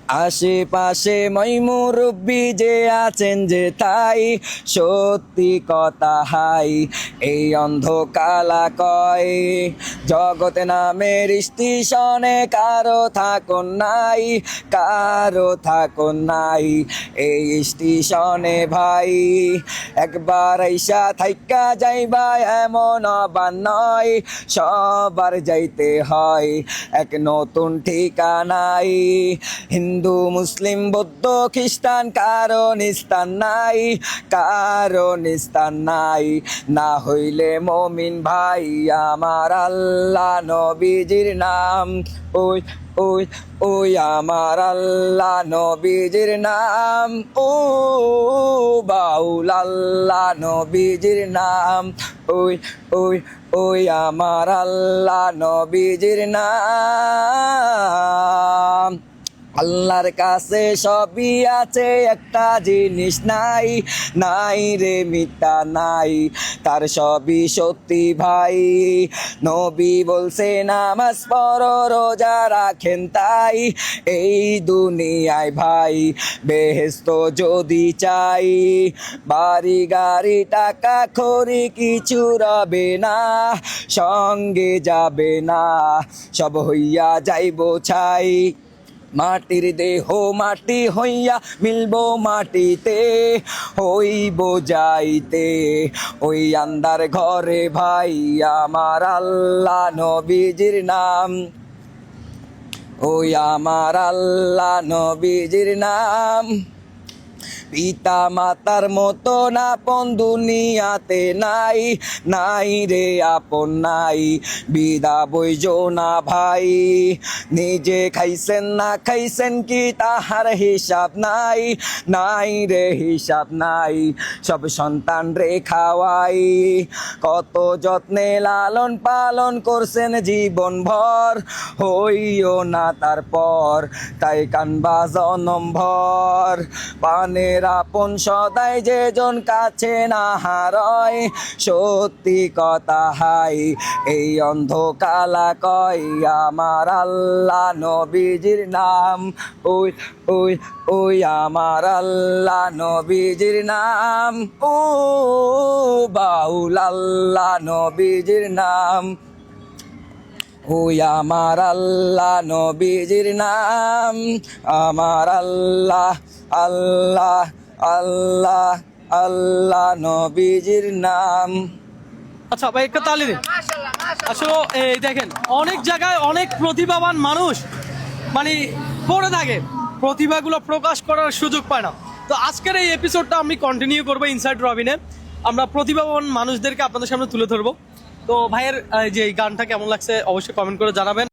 আশেপাশে মই মুরব্বি যে আছেন যে তাই সত্যি কথা হাই এই অন্ধ কালা কয় জগতে নামের স্টেশনে কারো থাকুন নাই, কারো থাকুন নাই এই স্টেশনে ভাই। একবার আইসা থাইকা যাইবা এমন আবার নয়, সবার যাইতে হয় এক নতুন ঠিকানায়। হিন্দু মুসলিম বৌদ্ধ খ্রিস্টান কারো নিস্তার নাই, কারো নিস্তার নাই না হইলে মমিন ভাই। আমার আল্লাহ নবীজির নাম ওই ওই ওই আমার আল্লাহ নবীজির নাম, ও বাউল আল্লাহ নবীজির নাম ওই ওই ওই আমার আল্লাহ নবীজির নাম। আল্লাহর কাছে সবই আছে, একটা জিনিস নাই, নাই রে মিথ্যা নাই, তার সবই সত্যি ভাই। নবী বলছে নামাজ পড়ো রোজা রাখেন তাই এই দুনিয়ায় ভাই বেহেশত যদি চাই। বাড়ি গাড়ি টাকা খড়ি কিছু রবে না, সঙ্গে যাবে না, সব হইয়া যাইব ছাই। মাটির দেহ মাটি হইয়া মিলবো মাটিতে, হইব যাইতে ওই আন্দার ঘরে ভাই। আমার আল্লাহ নবীজির নাম ওই আমার আল্লাহ নবীজির নাম। পিতা মাতার মতো আপন দুনিয়াতে নাই, নাই রে আপন নাই বিদা বইজো না ভাই। নিজে খাইছেন না খাইছেন কি তাহার হিসাব নাই, নাই রে হিসাব নাই সব সন্তান রে খাওয়াই। কত যত্নে লালন পালন করছেন জীবন ভর, হইও না তারপর তাই কানবা জনম ভর। পানের আপন সদাই যে জন কাছে না হারয়, সত্যি কথা হাই এই অন্ধ কালা কয়। আমার আল্লাহ নবীজির নাম ওই ওই ওই আমার আল্লাহ নবীজির নাম, ও বাউল আল্লাহ নবীজির নাম ওই আমার আল্লাহ নবীজির নাম। আমার আল্লাহ আল্লাহ আল্লাহ আল্লাহ নবীজির নাম। আচ্ছা ভাই একটা তালি দিন। আসলে এই দেখেন অনেক জায়গায় অনেক প্রতিভাবান মানুষ মানে পড়ে থাকে, প্রতিভাগুলো প্রকাশ করার সুযোগ পায় না। তো আজকের এই এপিসোডটা আমি কন্টিনিউ করবো ইনসাইড রবিনে, আমরা প্রতিভাবান মানুষদেরকে আপনাদের সামনে তুলে ধরবো। তো ভাইয়ের যে এই গানটা কেমন লাগছে অবশ্যই কমেন্ট করে জানাবেন।